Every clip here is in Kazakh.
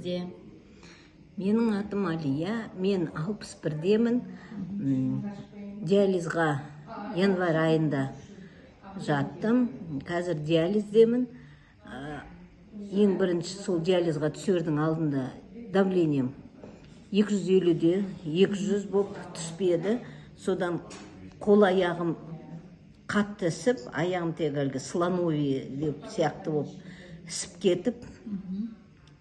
өзіңізде? Менің атым Алия, мен 61-демін. Диализға январь айында жаттым. Қазір диализдемін. Ең бірінші сол диализға түсердің алдында давлением 250-де 200 болып түспеді. Содан қол аяғым қатты ісіп, аяғым тек әлгі слоновий деп сияқты болып ісіп кетіп,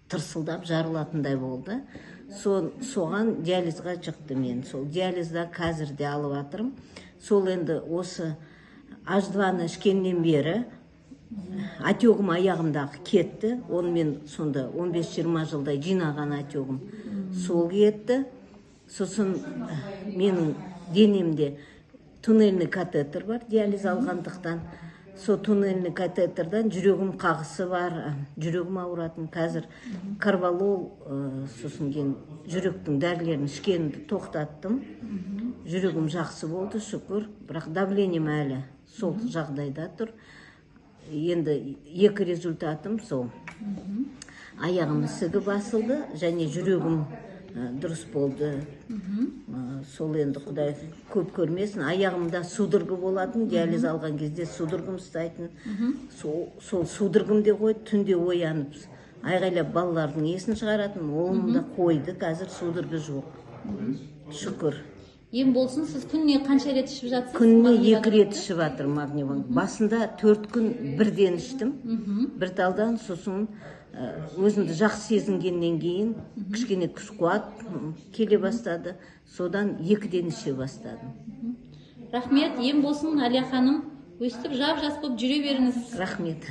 тырсылдап жарылатындай болды. Соған диализға шықты мен. Сол диализда қазірде алып жатырмын. Сол енді осы H2-ны ішкеннен бері отегім аяғымдағы кетті. Оны мен сонда 15-20 жылдай жинаған отегім сол кетті. Сосын менің денемде туннельный катетер бар, диализ алғандықтан. Сол туннельный катетердан жүрегім қағысы бар, жүрегім ауыратын. Қазір карвалол, сосын кейін жүректің дәрілерін ішкенімді тоқтаттым. Жүрегім жақсы болды, шүкір. Бірақ давлением әлі сол жағдайда тұр. Енді екі результатым сол. Аяғым ісігі басылды, және жүрегім дұрыс болды. Сол енді Құдай көп көрмесін. Аяғымда судырғы болатын, диализ алған кезде судырғым ұстайтын. Сол судырғым де қойды, түнде оянып айғайлап балалардың есін шығаратын. Оны да қойды, қазір судырғы жоқ. Шүкір. Ем болсын, сіз күніне қанша рет ішіп жатсыз? Күніне 2 рет ішіп жатыр магниванг. Басында 4 күн бірден іштім. Бір талдан, сосын өзімді жақсы сезінгеннен кейін кішкене күш қуат келе бастады. Содан 2-ден іше бастадым. Рахмет, ем болсын, Алия ханым. Өстіп жап-жас болып жүре беріңіз. Рахмет.